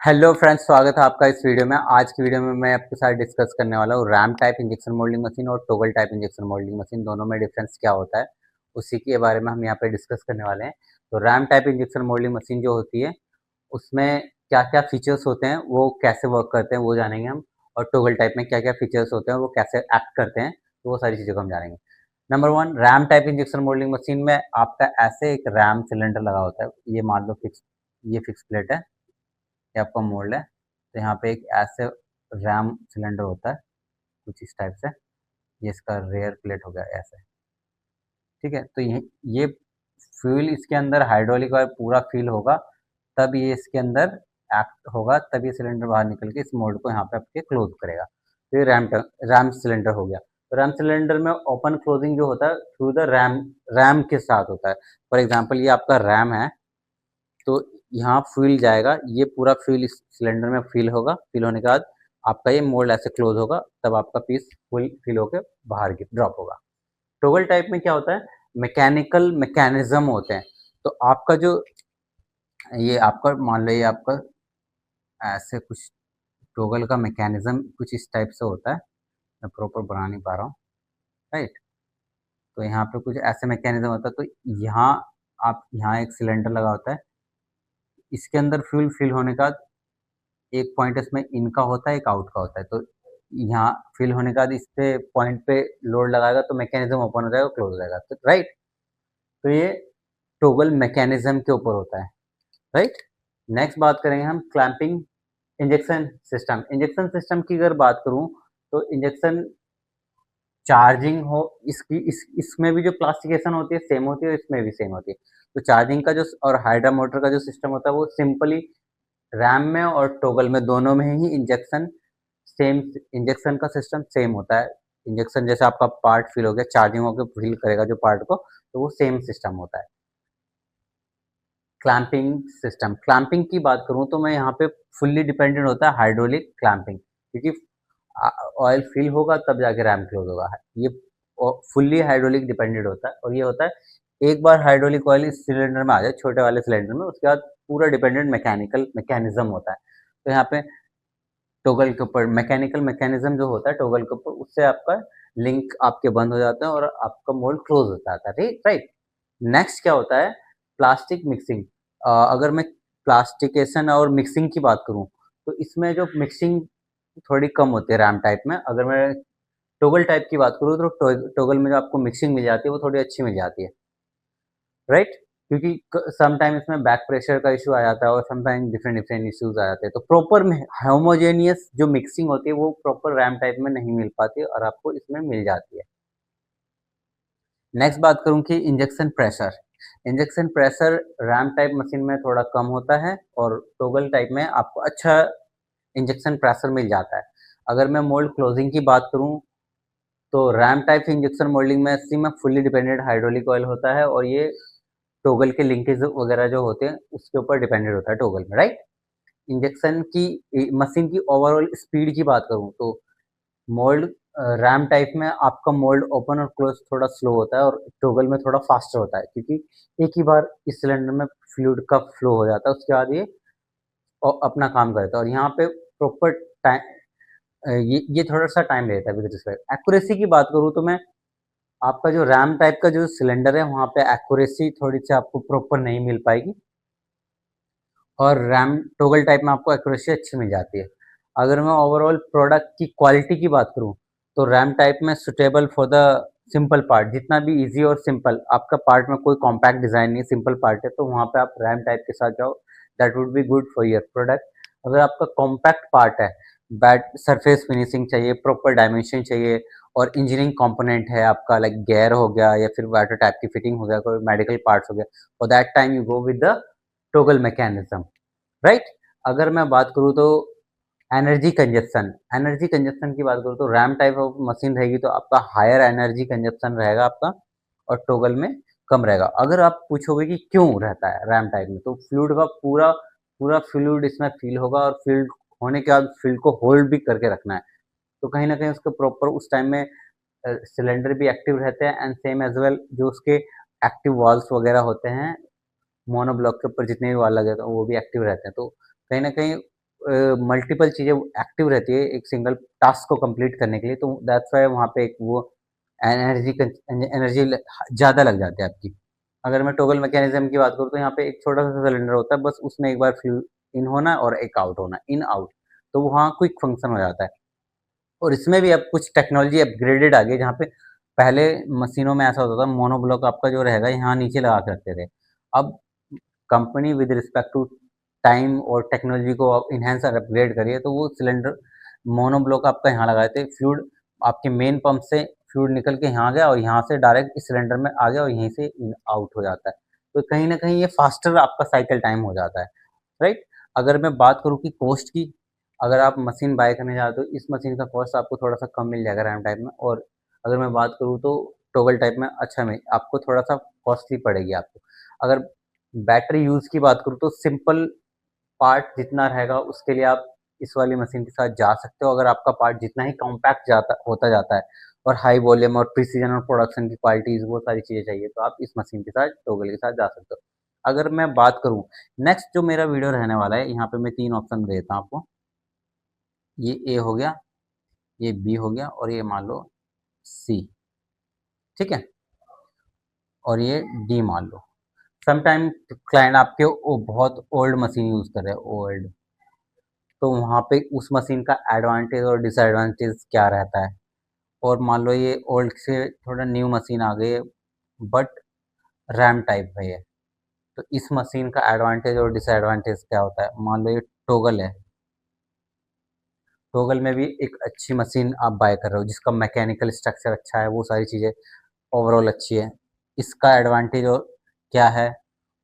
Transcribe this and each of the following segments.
Hello friends, स्वागत है आपका इस वीडियो में। आज की वीडियो में मैं आपके साथ डिस्कस करने वाला हूँ ram type injection moulding machine और toggle type injection moulding machine, दोनों में डिफरेंस क्या होता है उसी के बारे में हम यहाँ पे डिस्कस करने वाले हैं। तो RAM type injection moulding machine जो होती है उसमें क्या क्या फीचर्स होते हैं, वो कैसे वर्क करते हैं वो जानेंगे हम। और टॉगल टाइप में क्या क्या फीचर्स होते हैं, वो कैसे एक्ट करते हैं, तो वो सारी चीज़ों को हम जानेंगे। Number one, RAM type injection moulding machine में आपका ऐसे एक रैम सिलेंडर लगा होता है। ये मान लो ये फिक्स प्लेट है, ये आपका मोल्ड है। तो यहाँ पे एक ऐसे रैम सिलेंडर होता है कुछ इस टाइप से। ये इसका रेयर प्लेट हो गया ऐसे, ठीक है। तो ये फ्यूल इसके अंदर हाइड्रोलिक ऑयल पूरा फिल होगा, तब ये इसके अंदर एक्ट होगा, तब ये सिलेंडर बाहर निकल के इस मोल्ड को यहाँ पे आपके क्लोज करेगा। तो ये रैम सिलेंडर हो गया। तो रैम सिलेंडर में ओपन क्लोजिंग जो होता है थ्रू द रैम रैम के साथ होता है। फॉर एग्जाम्पल ये आपका रैम है, तो यहाँ फ्यूल जाएगा, ये पूरा फ्यूल इस सिलेंडर में फिल होगा। फिल होने के बाद आपका ये मोल्ड ऐसे क्लोज होगा, तब आपका पीस फुल फिल होकर बाहर ड्रॉप होगा। टॉगल टाइप में क्या होता है, मैकेनिकल मैकेनिज्म होते हैं। तो आपका जो ये आपका मान लो ये आपका ऐसे कुछ टॉगल का मैकेनिज्म कुछ इस टाइप से होता है। मैं प्रॉपर बना नहीं पा रहा हूँ, राइट। तो यहाँ पे कुछ ऐसे मैकेनिज्म होता है। तो यहाँ आप यहाँ एक सिलेंडर लगा होता है, इसके अंदर फ्यूल फिल होने का एक पॉइंट इसमें इन का होता है, एक आउट का होता है। तो यहाँ फिल होने के बाद इस पे पॉइंट पे लोड लगाएगा तो मैकेनिज्म ओपन हो जाएगा, क्लोज हो जाएगा, तो राइट। तो ये टॉगल मैकेनिज्म के ऊपर होता है, राइट। नेक्स्ट बात करेंगे हम clamping injection system. Injection system की अगर बात करूं तो इंजेक्शन चार्जिंग हो, इसमें भी जो प्लास्टिकेशन होती है सेम होती है, इसमें भी सेम होती है। तो चार्जिंग का जो और हाइड्रा मोटर का जो सिस्टम होता है वो सिंपली रैम में और टॉगल में दोनों में ही इंजेक्शन सेम, इंजेक्शन का सिस्टम सेम होता है। इंजेक्शन जैसे आपका पार्ट फिल हो गया, चार्जिंग होकर फिल करेगा जो पार्ट को, तो वो सेम सिस्टम होता है। क्लैंपिंग सिस्टम, क्लैंपिंग की बात करूं तो मैं यहाँ पे फुल्ली डिपेंडेंट होता है हाइड्रोलिक क्लैंपिंग, क्योंकि ऑयल फिल होगा तब जाके रैम क्लोज होगा। ये फुल्ली हाइड्रोलिक डिपेंडेंट होता है। और ये होता है एक बार हाइड्रोलिक ऑयल इस सिलेंडर में आ जाए, छोटे वाले सिलेंडर में, उसके बाद पूरा डिपेंडेंट मैकेनिकल मैकेनिज्म होता है। तो यहाँ पे टॉगल के ऊपर मैकेनिकल मैकेनिज्म जो होता है टॉगल के ऊपर, उससे आपका लिंक आपके बंद हो जाता है और आपका मोल्ड क्लोज हो जाता है, राइट। नेक्स्ट क्या होता है, प्लास्टिक मिक्सिंग। अगर मैं प्लास्टिकेशन और मिक्सिंग की बात करूं तो इसमें जो मिक्सिंग थोड़ी कम होती है रैम टाइप में। अगर मैं टॉगल टाइप की बात करूं तो टॉगल में जो आपको मिक्सिंग मिल जाती है वो थोड़ी अच्छी मिल जाती है, राइट। क्योंकि सम टाइम इसमें बैक प्रेशर का इशू आ जाता है और some time different different issues आ जाते हैं। तो प्रॉपर में होमोजेनियस जो मिक्सिंग होती है वो प्रॉपर रैम टाइप में नहीं मिल पाती है, और आपको इसमें मिल जाती है। नेक्स्ट बात करूं कि injection pressure. Injection pressure RAM type machine में थोड़ा कम होता है और टॉगल टाइप में आपको अच्छा इंजेक्शन प्रेशर मिल जाता है। अगर मैं मोल्ड क्लोजिंग की बात करूं तो रैम टाइप इंजेक्शन मोल्डिंग में सी में फुल्ली डिपेंडेंट हाइड्रोलिक ऑयल होता है, और ये टॉगल के लिंकेज वगैरह जो होते हैं उसके ऊपर डिपेंडेंट होता है टॉगल में, राइट। इंजेक्शन की मशीन की ओवरऑल स्पीड की बात करूं तो मोल्ड रैम टाइप में आपका मोल्ड ओपन और क्लोज थोड़ा स्लो होता है, और टॉगल में थोड़ा फास्टर होता है, क्योंकि एक ही बार इस सिलेंडर में फ्लूइड का फ्लो हो जाता है, उसके बाद ये अपना काम करता है। और यहाँ पे प्रॉपर टाइम, ये थोड़ा सा टाइम लेता है। विद रिस्पेक्ट एक्यूरेसी की बात करूँ तो मैं आपका जो रैम टाइप का जो सिलेंडर है वहाँ पे एक्यूरेसी थोड़ी सी आपको प्रॉपर नहीं मिल पाएगी, और रैम टॉगल टाइप में आपको एक्यूरेसी अच्छी मिल जाती है। अगर मैं ओवरऑल प्रोडक्ट की क्वालिटी की बात करूं तो रैम टाइप में suitable for the simple part, जितना भी इजी और सिंपल आपका पार्ट में कोई कॉम्पैक्ट डिजाइन नहीं, सिंपल पार्ट है, तो वहाँ पे आप रैम टाइप के साथ जाओ, that would be good for your product. अगर आपका कॉम्पैक्ट पार्ट है, बैट सरफेस फिनिशिंग चाहिए, प्रॉपर डायमेंशन चाहिए, और इंजीनियरिंग कंपोनेंट है आपका, लाइक गेयर हो गया या फिर वाटर टाइप की फिटिंग हो गया, कोई मेडिकल पार्ट्स हो गया, for that time you go with the toggle mechanism, right. अगर मैं बात करूँ तो एनर्जी कंजप्शन की बात करूँ तो रैम टाइप ऑफ मशीन रहेगी तो आपका हायर एनर्जी कंजप्शन रहेगा आपका, और टॉगल में कम रहेगा। अगर आप पूछोगे कि क्यों रहता है रैम टाइप में, तो फ्लूइड का पूरा पूरा फ्लूइड इसमें फील होगा, और फील्ड होने के बाद फील्ड को होल्ड भी करके रखना है। तो कहीं ना कहीं उसको प्रॉपर उस टाइम में सिलेंडर भी एक्टिव रहते हैं, एंड सेम एज वेल जो उसके एक्टिव वॉल्स वगैरह होते हैं मोनो ब्लॉक के ऊपर जितने भी वाल लगे तो वो भी एक्टिव रहते हैं। तो कहीं ना कहीं मल्टीपल चीज़ें एक्टिव रहती है एक सिंगल टास्क को कंप्लीट करने के लिए, तो दैट्स वाई वहाँ पे एक वो एनर्जी ज़्यादा लग जाती है आपकी। अगर मैं टॉगल मैकेनिज्म की बात करूँ तो यहाँ पे एक छोटा-सा सिलेंडर होता है, बस उसमें एक बार फ्यूल इन होना और एक आउट होना, इन आउट, तो वहाँ क्विक फंक्शन हो जाता है। और इसमें भी अब कुछ टेक्नोलॉजी अपग्रेडेड आ गई, जहाँ पे पहले मशीनों में ऐसा होता था मोनोब्लॉक आपका जो रहेगा यहाँ नीचे लगा के रखते थे। अब company with respect to time और टेक्नोलॉजी को इनहेंस और अपग्रेड करिए, तो वो सिलेंडर मोनोब्लॉक आपका यहाँ लगाए थे, फ्लूइड आपके मेन पंप से फ्लूइड निकल के यहाँ गया और यहाँ से डायरेक्ट इस सिलेंडर में आ गया और यहीं से इन आउट हो जाता है। तो कहीं न कहीं ये फास्टर आपका साइकिल टाइम हो जाता है, राइट? अगर मैं बात करूँ कि कॉस्ट की, अगर आप मशीन बाय करने जाते हो, इस मशीन का कॉस्ट आपको थोड़ा-सा कम मिल जाएगा रैम टाइप में, और अगर मैं बात करूँ तो टॉगल टाइप में अच्छा में आपको थोड़ा-सा कॉस्टली पड़ेगी आपको। अगर बैटरी यूज़ की बात करूँ तो सिंपल पार्ट जितना रहेगा उसके लिए आप इस वाली मशीन के साथ जा सकते हो। अगर आपका पार्ट जितना ही कॉम्पैक्ट जाता होता जाता है और हाई वॉल्यूम और प्रिसिजन और प्रोडक्शन की क्वालिटीज़ वो सारी चीज़ें चाहिए, तो आप इस मशीन के साथ टॉगल के साथ जा सकते हो। अगर मैं बात करूँ नेक्स्ट जो मेरा वीडियो रहने वाला है, यहाँ पे मैं 3 ऑप्शन देता हूँ आपको। ये ए हो गया, ये बी हो गया और ये मान लो सी, ठीक है? और ये डी मान लो। समटाइम क्लाइंट आपके बहुत ओल्ड मशीन यूज़ कर रहे हैं, ओल्ड, तो वहाँ पे उस मशीन का एडवांटेज और डिसएडवांटेज क्या रहता है। और मान लो ये ओल्ड से थोड़ा न्यू मशीन आ गई है, बट रैम टाइप है ये, तो इस मशीन का एडवांटेज और डिसएडवांटेज क्या होता है। मान लो ये टॉगल है, टॉगल में भी एक अच्छी मशीन आप बाय कर रहे हो जिसका मैकेनिकल स्ट्रक्चर अच्छा है, वो सारी चीज़ें ओवरऑल अच्छी है। इसका एडवांटेज और क्या है।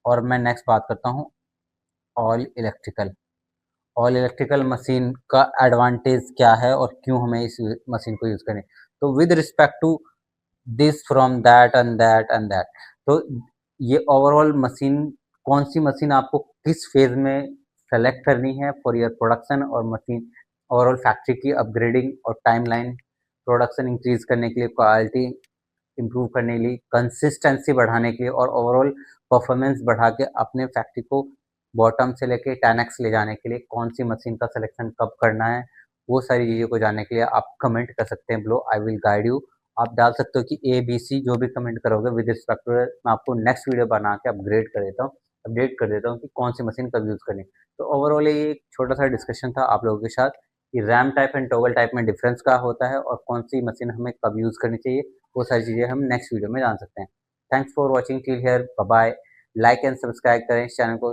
और मैं नेक्स्ट बात करता हूँ all electrical. All electrical machine का एडवांटेज क्या है और क्यों हमें इस मशीन को यूज़ करें। तो with respect to this from that and that and that, तो ये ओवरऑल मशीन, कौन सी मशीन आपको किस फेज में सेलेक्ट करनी है फॉर योर प्रोडक्शन, और मशीन ओवरऑल फैक्ट्री की अपग्रेडिंग और टाइमलाइन, प्रोडक्शन इंक्रीज करने के लिए, क्वालिटी इम्प्रूव करने के लिए, कंसिस्टेंसी बढ़ाने के लिए और ओवरऑल परफॉर्मेंस बढ़ा के अपने फैक्ट्री को बॉटम से लेके 10x ले जाने के लिए कौन सी मशीन का सिलेक्शन कब करना है, वो सारी चीज़ों को जानने के लिए आप कमेंट कर सकते हैं below, I will guide you. आप डाल सकते हो कि ए बी सी, जो भी कमेंट करोगे विद रिस्पेक्ट टू मैं आपको नेक्स्ट वीडियो बना के अपग्रेड कर देता हूँ, अपडेट कर देता हूँ कि कौन सी मशीन कब यूज़ करनी है। तो ओवरऑल ये एक छोटा सा डिस्कशन था आप लोगों के साथ कि RAM type and toggle type में डिफरेंस क्या होता है और कौन सी मशीन हमें कब यूज़ करनी चाहिए, वो सारी चीज़ें हम नेक्स्ट वीडियो में जान सकते हैं। Thanks for watching till here, bye bye. Like and subscribe करें इस चैनल को।